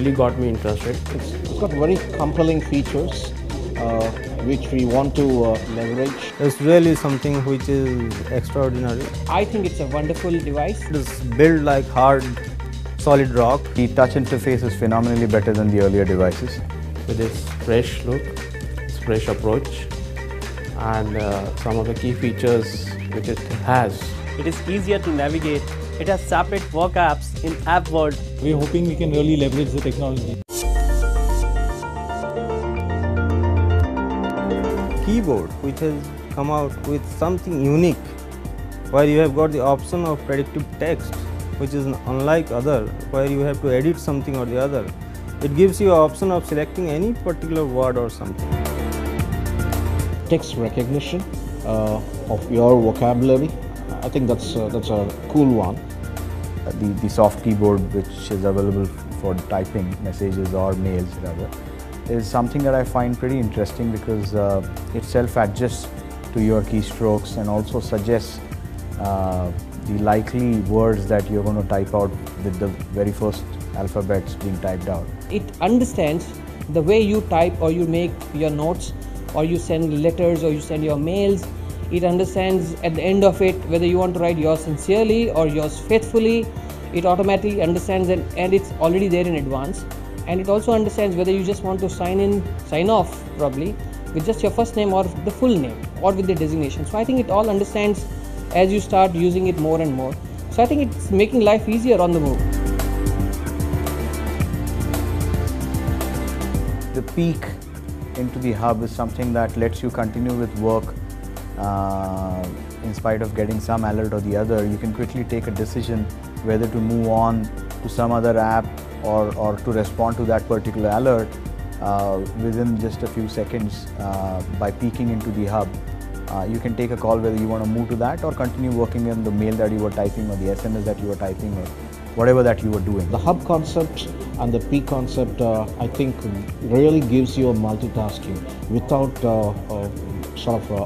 really got me interested. It's got very compelling features which we want to leverage. It's really something which is extraordinary. I think it's a wonderful device. It is built like hard, solid rock. The touch interface is phenomenally better than the earlier devices. With its fresh look, its fresh approach, and some of the key features which it has. It is easier to navigate. It has separate work apps in app world. We're hoping we can really leverage the technology. Keyboard which has come out with something unique, where you have got the option of predictive text, which is unlike other, where you have to edit something or the other. It gives you an option of selecting any particular word or something. Text recognition of your vocabulary. I think that's a cool one. The soft keyboard, which is available for typing messages or mails rather, is something that I find pretty interesting because it self-adjusts to your keystrokes and also suggests the likely words that you're going to type out with the very first alphabets being typed out. It understands the way you type or you make your notes or you send letters or you send your mails. It understands at the end of it whether you want to write yours sincerely or yours faithfully. It automatically understands it, and it's already there in advance. And it also understands whether you just want to sign off probably with just your first name or the full name or with the designation. So I think it all understands as you start using it more and more. So I think it's making life easier on the move. The peek into the hub is something that lets you continue with work in spite of getting some alert or the other. You can quickly take a decision whether to move on to some other app or to respond to that particular alert within just a few seconds by peeking into the hub. You can take a call whether you want to move to that or continue working on the mail that you were typing or the SMS that you were typing or whatever that you were doing. The hub concept and the peak concept I think really gives you a multitasking without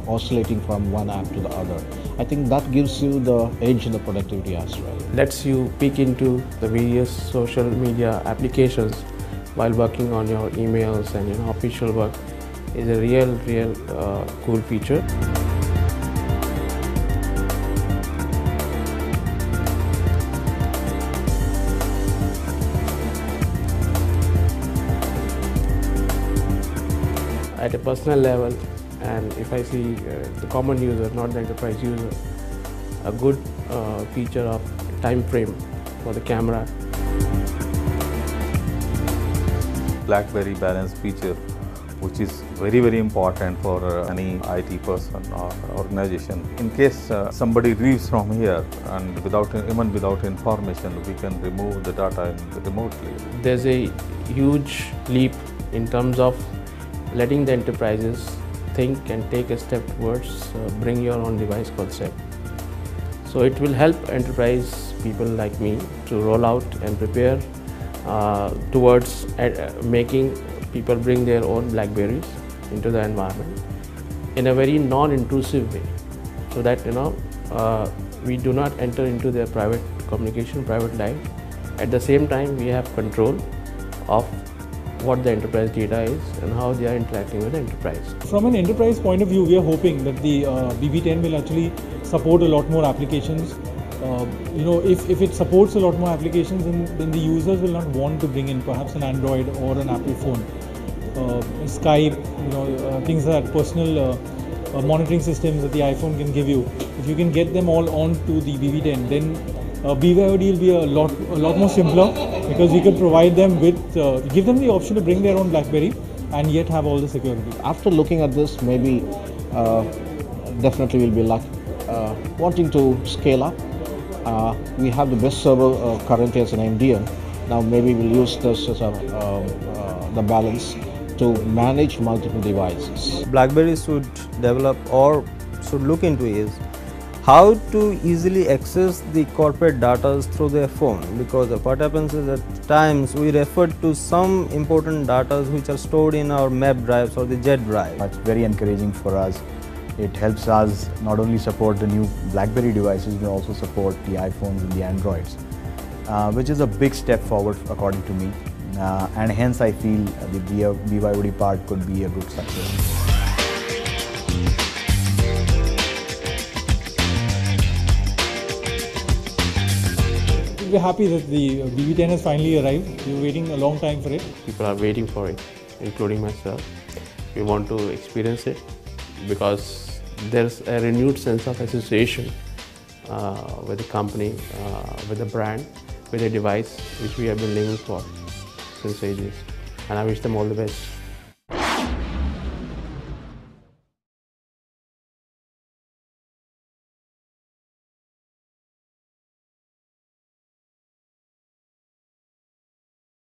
oscillating from one app to the other. I think that gives you the edge in the productivity as well. Lets you peek into the various social media applications while working on your emails and official work. Is a real cool feature. At a personal level, and if I see the common user, not the enterprise user, a good feature of time frame for the camera. BlackBerry balance feature, which is very important for any IT person or organization. In case somebody leaves from here and even without information, we can remove the data remotely. There's a huge leap in terms of letting the enterprises think and take a step towards bring your own device concept. So it will help enterprise people like me to roll out and prepare towards making people bring their own BlackBerries into the environment in a very non-intrusive way, so that we do not enter into their private communication, private life. At the same time, we have control of what the enterprise data is and how they are interacting with the enterprise. From an enterprise point of view, we are hoping that the BB10 will actually support a lot more applications. If it supports a lot more applications, then the users will not want to bring in perhaps an Android or an Apple phone. Skype, things like that, personal monitoring systems that the iPhone can give you. If you can get them all onto the BB10, then BYOD will be a lot more simpler, because you can provide them with, give them the option to bring their own BlackBerry and yet have all the security. After looking at this, maybe definitely we'll be wanting to scale up. We have the best server currently as an MDM. Now maybe we'll use this as the balance to manage multiple devices. BlackBerry should develop or should look into is how to easily access the corporate data through their phone, because what happens is at times we refer to some important data which are stored in our map drives or the jet drive. That's very encouraging for us. It helps us not only support the new BlackBerry devices, but also support the iPhones and the Androids, which is a big step forward according to me. and hence I feel the BYOD part could be a good success. We're happy that the BB10 has finally arrived. We were waiting a long time for it. People are waiting for it, including myself. We want to experience it because there's a renewed sense of association with the company, with the brand, with the device which we have been living for since ages. And I wish them all the best.